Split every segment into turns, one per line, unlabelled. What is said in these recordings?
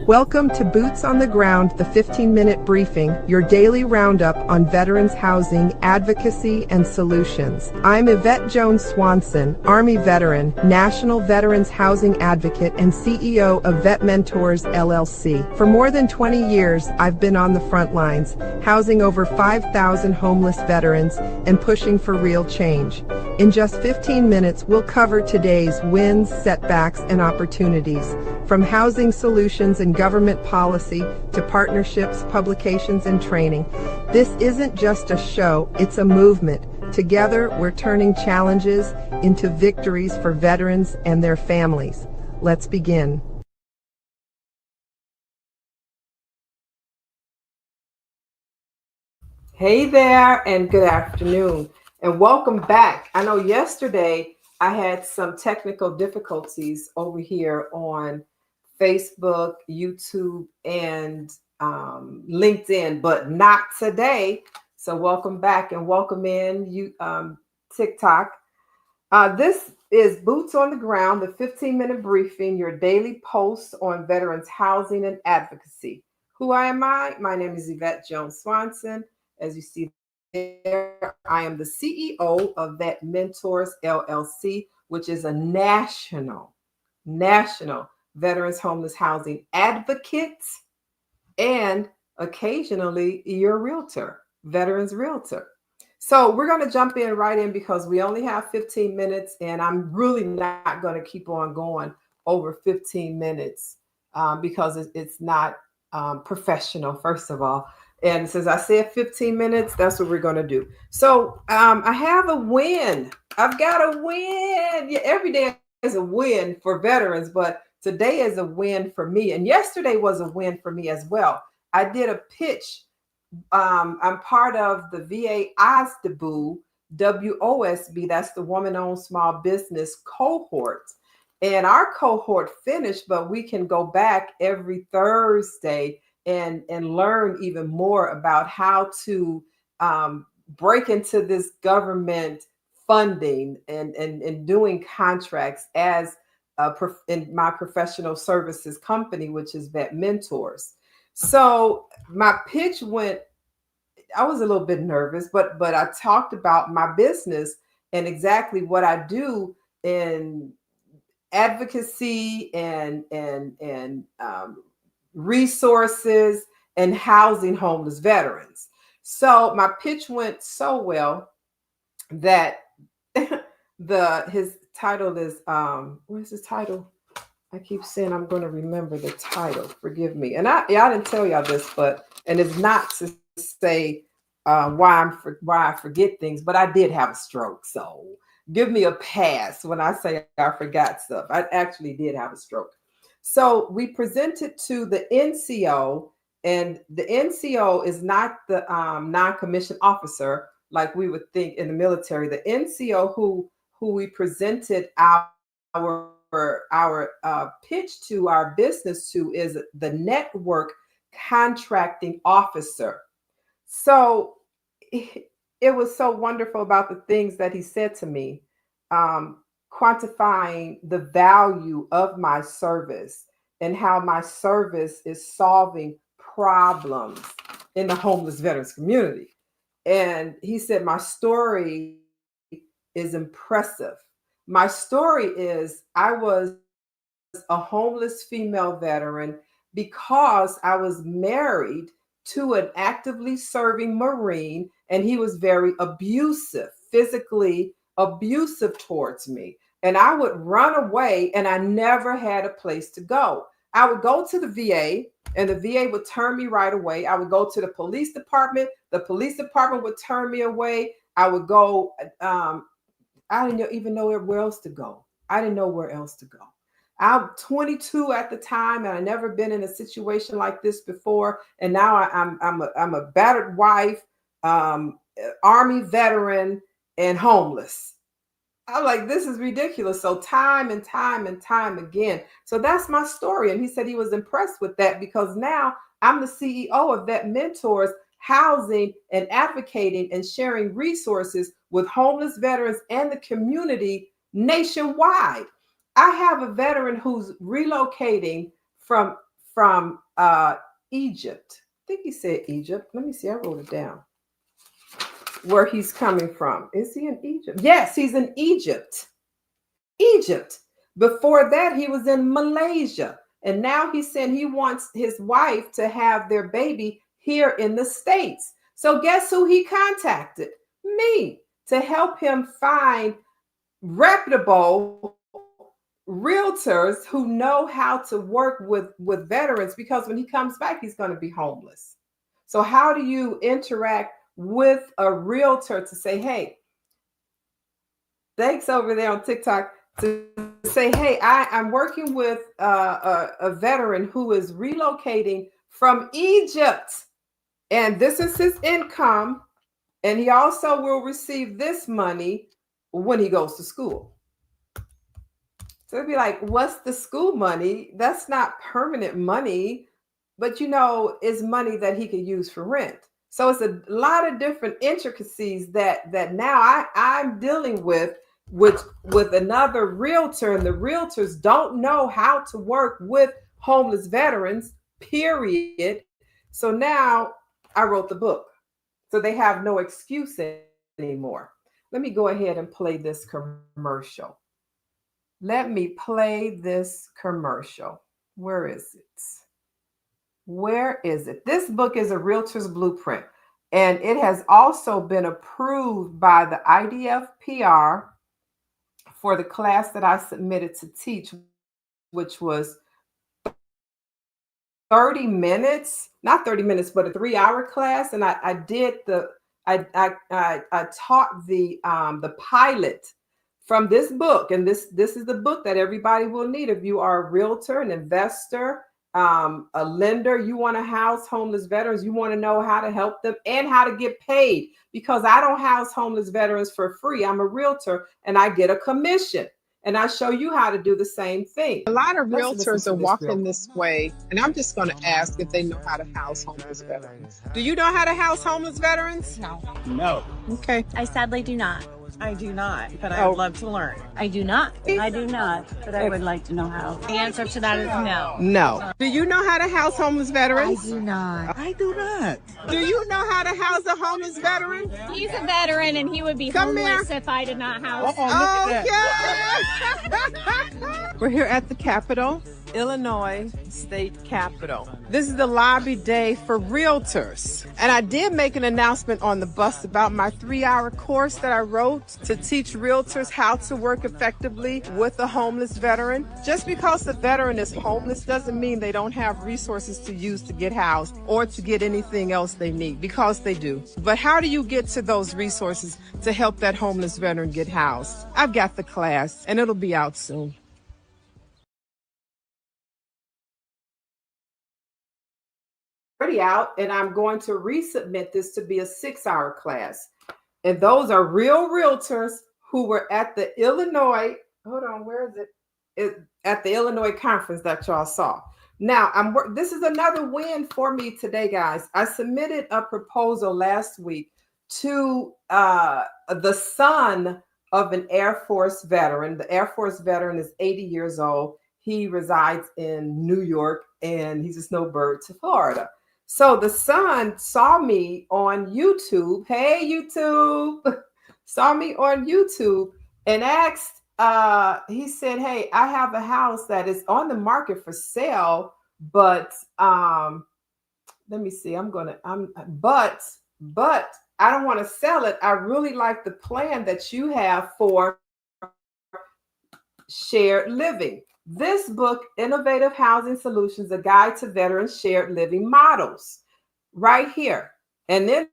Welcome to Boots on the Ground, the 15-minute briefing, your daily roundup on veterans housing, advocacy, and solutions. I'm Yvette Jones Swanson, Army veteran, National Veterans Housing Advocate, and CEO of Vet Mentors, LLC. For more than 20 years, I've been on the front lines, housing over 5,000 homeless veterans and pushing for real change. In just 15 minutes, we'll cover today's wins, setbacks, and opportunities, from housing solutions and government policy to partnerships, publications, and training. This isn't just a show, it's a movement. Together, we're turning challenges into victories for veterans and their families. Let's begin.
Hey there, and good afternoon, and welcome back. I know yesterday I had some technical difficulties over here on Facebook, YouTube, and LinkedIn, but not today. So welcome back and welcome in you TikTok. This is Boots on the Ground, the 15-minute briefing, your daily post on veterans housing and advocacy. Who am I? My name is Yvette Jones Swanson. As you see there, I am the CEO of Vet Mentors, LLC, which is a national veterans homeless housing advocate, and occasionally your realtor, veterans realtor. So we're going to jump in right in because we only have 15 minutes, and I'm really not going to keep on going over 15 minutes because it's not professional, first of all. And since I said 15 minutes, that's what we're going to do. So I have a win. I've got a win. Yeah, every day is a win for veterans, but today is a win for me. And yesterday was a win for me as well. I did a pitch. I'm part of the VA OSDBU, WOSB, that's the Woman-Owned Small Business cohort. And our cohort finished, but we can go back every Thursday and learn even more about how to break into this government funding and doing contracts as in my professional services company, which is Vet Mentors. So my pitch went, I was a little bit nervous, but I talked about my business and exactly what I do in advocacy and resources and housing homeless veterans. So my pitch went so well that his title is what's his title? I keep saying I'm going to remember the title. Forgive me. And I didn't tell y'all this, and it's not to say why I forget things, but I did have a stroke, so give me a pass when I say I forgot stuff. I actually did have a stroke. So we presented to the NCO, and the NCO is not the non-commissioned officer like we would think in the military. The NCO who we presented our pitch to, our business to, is the network contracting officer. So it was so wonderful about the things that he said to me, quantifying the value of my service and how my service is solving problems in the homeless veterans community. And he said, my story is impressive. My story is I was a homeless female veteran because I was married to an actively serving Marine, and he was very abusive, physically abusive towards me. And I would run away, and I never had a place to go. I would go to the VA, and the VA would turn me right away. I would go to the police department. The police department would turn me away. I would go, I didn't even know where else to go. I didn't know where else to go. I'm 22 at the time, and I never been in a situation like this before. And now I'm a battered wife, Army veteran, and homeless. I'm like, this is ridiculous. So time and time again. So that's my story. And he said he was impressed with that because now I'm the CEO of Vet Mentors, housing and advocating and sharing resources with homeless veterans and the community nationwide. I have a veteran who's relocating from from Egypt. I think he said Egypt. Let me see. I wrote it down. Where he's coming from. Is he in Egypt? Yes, he's in Egypt. Egypt. Before that, he was in Malaysia. And now he's saying he wants his wife to have their baby here in the States. So guess who he contacted? Me, to help him find reputable realtors who know how to work with veterans, because when he comes back, he's going to be homeless. So how do you interact with a realtor to say, hey, thanks over there on TikTok, to say, hey, I'm working with a veteran who is relocating from Egypt, and this is his income, and he also will receive this money when he goes to school. So it'd be like, what's the school money? That's not permanent money, but is money that he could use for rent. So it's a lot of different intricacies that now I'm dealing with another realtor, and the realtors don't know how to work with homeless veterans, period. So now I wrote the book. So they have no excuse anymore. Let me go ahead and play this commercial. Let me play this commercial. Where is it? Where is it? This book is a realtor's blueprint, and it has also been approved by the IDFPR for the class that I submitted to teach, which was 30 minutes, not 30 minutes, but a 3-hour class. And I taught the pilot from this book. And this is the book that everybody will need if you are a realtor, an investor, a lender. You want to house homeless veterans. You want to know how to help them and how to get paid, because I don't house homeless veterans for free. I'm a realtor and I get a commission, and I show you how to do the same thing.
A lot of realtors are walking this way, and I'm just going to ask if they know how to house homeless veterans. Do you know how to house homeless veterans?
No.
No.
Okay.
I sadly do not.
I do not, but I would love to learn.
I do not. I do not, but I would like to know how. The answer to that is no.
No. Do you know how to house homeless veterans?
I do not.
I do not.
Do you know how to house a homeless veteran?
He's a veteran, and he would be homeless if I did not house.
We're here at the Capitol, Illinois State Capitol. This is the lobby day for realtors. And I did make an announcement on the bus about my 3-hour course that I wrote to teach realtors how to work effectively with a homeless veteran. Just because the veteran is homeless doesn't mean they don't have resources to use to get housed or to get anything else they need, because they do. But how do you get to those resources to help that homeless veteran get housed? I've got the class, and it'll be out soon.
Already out, and I'm going to resubmit this to be a 6-hour class. And those are real realtors who were at the Illinois, where is it? At the Illinois conference that y'all saw. Now, this is another win for me today, guys. I submitted a proposal last week to the son of an Air Force veteran. The Air Force veteran is 80 years old. He resides in New York, and he's a snowbird to Florida. So the son saw me on YouTube. Hey, YouTube. Saw me on YouTube and asked, he said, hey, I have a house that is on the market for sale, but let me see, but I don't want to sell it. I really like the plan that you have for shared living. This book, Innovative Housing Solutions, A Guide to Veterans Shared Living Models, right here. And then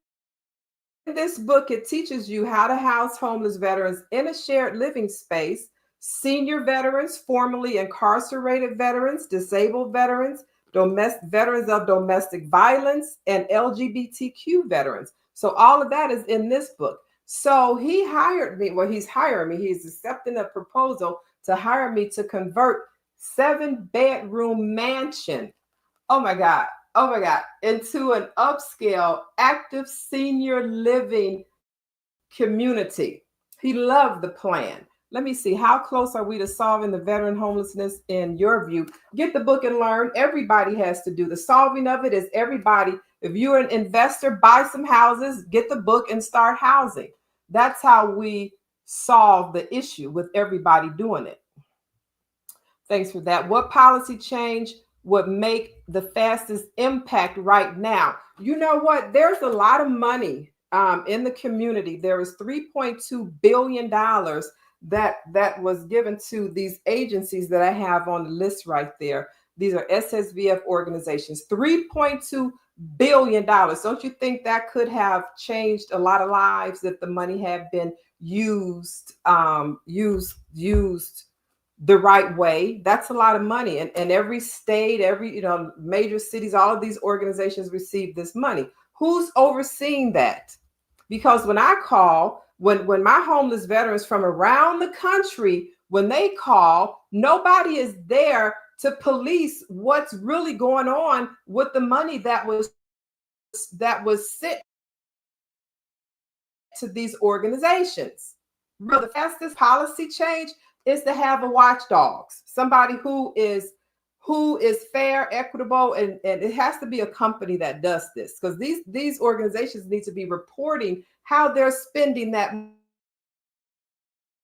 in this book, it teaches you how to house homeless veterans in a shared living space, senior veterans, formerly incarcerated veterans, disabled veterans, veterans of domestic violence, and LGBTQ veterans. So all of that is in this book. So he hired me. Well, he's hiring me. He's accepting a proposal to hire me to convert 7-bedroom mansion. Oh my God, into an upscale, active senior living community. He loved the plan. Let me see. How close are we to solving the veteran homelessness in your view? Get the book and learn. Everybody has to do the solving of it. Is everybody. If you're an investor, buy some houses, get the book and start housing. That's how we solve the issue with everybody doing it. Thanks for that. What policy change would make the fastest impact right now? You know what? There's a lot of money in the community. There is $3.2 billion that was given to these agencies that I have on the list right there. These are SSVF organizations. $3.2 billion. Don't you think that could have changed a lot of lives if the money had been used the right way? That's a lot of money. And every state, every major cities, all of these organizations receive this money. Who's overseeing that? Because when I call, when my homeless veterans from around the country, when they call, nobody is there to police what's really going on with the money that was sent to these organizations. The fastest policy change is to have a watchdogs, somebody who is fair, equitable, and it has to be a company that does this, because these organizations need to be reporting how they're spending that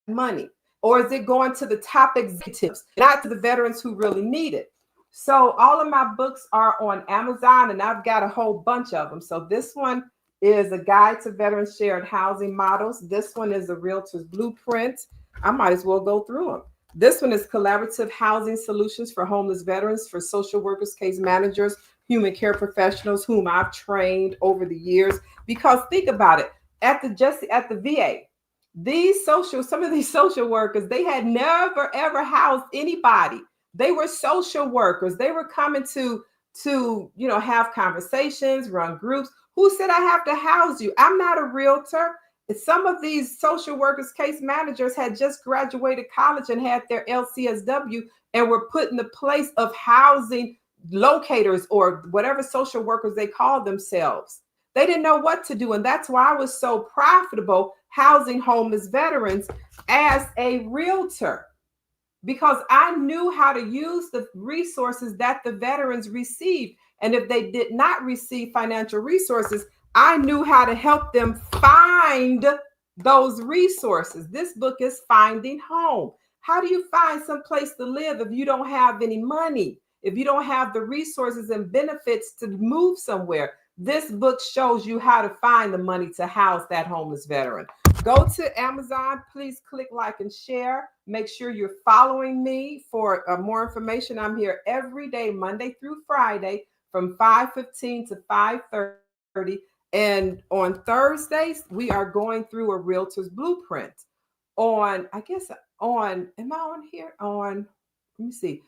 money. Or is it going to the top executives, not to the veterans who really need it? So all of my books are on Amazon, and I've got a whole bunch of them. So this one is a guide to veterans shared housing models. This one is a realtor's blueprint. I might as well go through them. This one is collaborative housing solutions for homeless veterans, for social workers, case managers, human care professionals, whom I've trained over the years. Because think about it, at the VA, some of these social workers, they had never ever housed anybody. They were social workers. They were coming to have conversations, run groups. Who said I have to house you? I'm not a realtor. Some of these social workers, case managers had just graduated college and had their LCSW and were put in the place of housing locators or whatever social workers they call themselves. They didn't know what to do. And that's why I was so profitable housing homeless veterans as a realtor, because I knew how to use the resources that the veterans received. And if they did not receive financial resources, I knew how to help them find those resources. This book is Finding Home. How do you find some place to live if you don't have any money, if you don't have the resources and benefits to move somewhere? This book shows you how to find the money to house that homeless veteran. Go to Amazon. Please click like and share. Make sure you're following me for more information. I'm here every day, Monday through Friday, from 5:15 to 5:30. And on Thursdays, we are going through a realtor's blueprint am I on here? Let me see,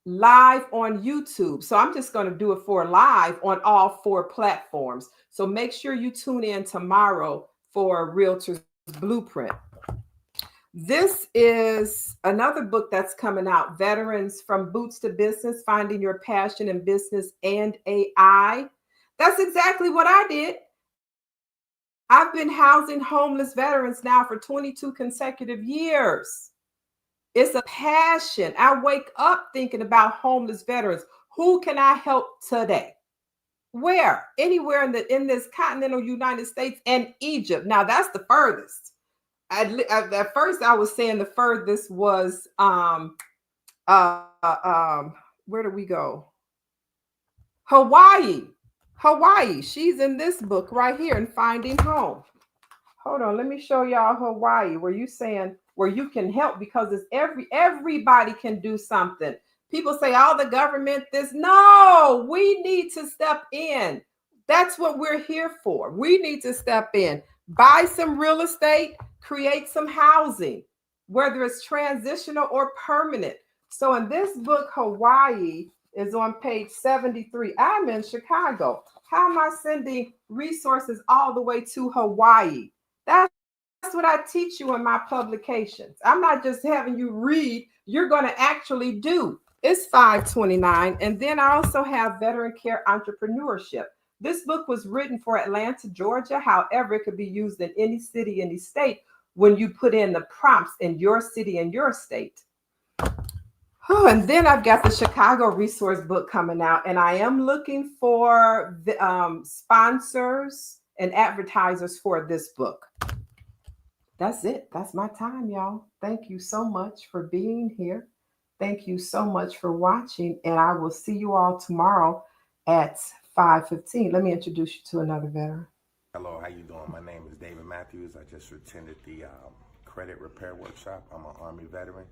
live on YouTube. So I'm just going to do it for live on all 4 platforms. So make sure you tune in tomorrow for a realtor's blueprint. This is another book that's coming out, Veterans from Boots to Business, Finding Your Passion in Business and AI. That's exactly what I did. I've been housing homeless veterans now for 22 consecutive years. It's a passion. I wake up thinking about homeless veterans. Who can I help today? Where? Anywhere in this continental United States and Egypt. Now that's the furthest. At first I was saying the furthest was where do we go? Hawaii. She's in this book right here in Finding Home. Hold on, let me show y'all Hawaii, where you can help, because it's everybody can do something. People say, oh, the government this. No, we need to step in. That's what we're here for. We need to step in, buy some real estate, create some housing, whether it's transitional or permanent. So in this book, Hawaii is on page 73. I'm in Chicago. How am I sending resources all the way to Hawaii? That's what I teach you in my publications. I'm not just having you read, you're going to actually do. It's 529. And then I also have Veteran Care Entrepreneurship. This book was written for Atlanta, Georgia. However, it could be used in any city, any state. when you put in the prompts in your city and your state. Oh, and then I've got the Chicago resource book coming out, and I am looking for the, sponsors and advertisers for this book. That's it. That's my time, y'all. Thank you so much for being here. Thank you so much for watching, and I will see you all tomorrow at 5:15. Let me introduce you to another veteran.
Hello, how you doing? My name is David Matthews. I just attended the credit repair workshop. I'm an Army veteran.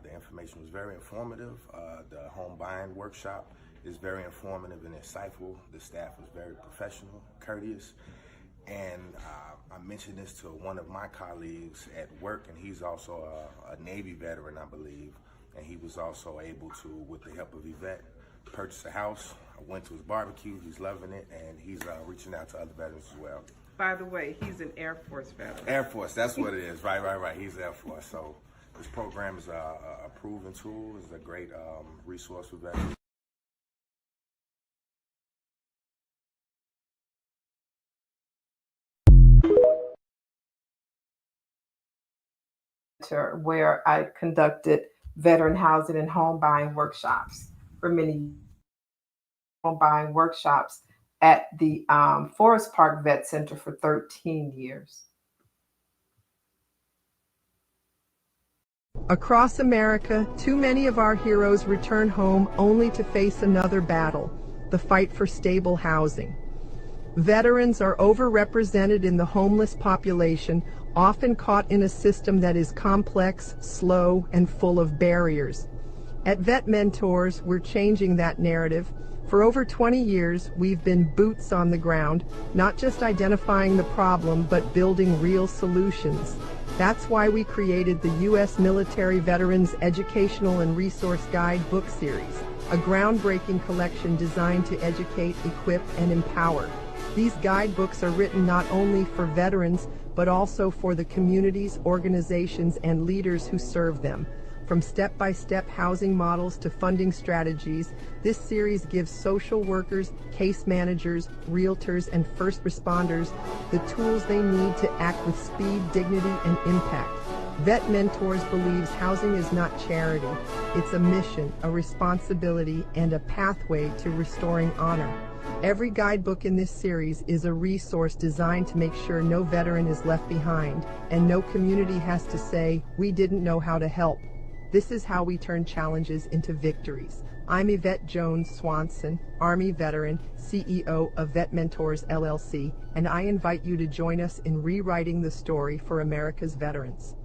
The information was very informative. The home buying workshop is very informative and insightful. The staff was very professional, courteous. And I mentioned this to one of my colleagues at work, and he's also a Navy veteran, I believe. And he was also able to, with the help of Yvette, purchase a house. I went to his barbecue. He's loving it, and he's reaching out to other veterans as well.
By the way, he's an Air Force veteran.
Air Force, that's what it is. Right. He's Air Force. So this program is a proven tool. It's a great resource for veterans.
Where I conducted veteran housing and home buying workshops for many home buying workshops at the Forest Park Vet Center for 13 years.
Across America, too many of our heroes return home only to face another battle, the fight for stable housing. Veterans are overrepresented in the homeless population, often caught in a system that is complex, slow, and full of barriers. At Vet Mentors, we're changing that narrative. For over 20 years, we've been boots on the ground, not just identifying the problem, but building real solutions. That's why we created the U.S. Military Veterans Educational and Resource Guidebook series, a groundbreaking collection designed to educate, equip, and empower. These guidebooks are written not only for veterans, but also for the communities, organizations, and leaders who serve them. From step-by-step housing models to funding strategies, this series gives social workers, case managers, realtors, and first responders the tools they need to act with speed, dignity, and impact. Vet Mentors believes housing is not charity. It's a mission, a responsibility, and a pathway to restoring honor. Every guidebook in this series is a resource designed to make sure no veteran is left behind, and no community has to say, "We didn't know how to help." This is how we turn challenges into victories. I'm Yvette Jones Swanson, Army veteran, CEO of Vet Mentors LLC, and I invite you to join us in rewriting the story for America's veterans.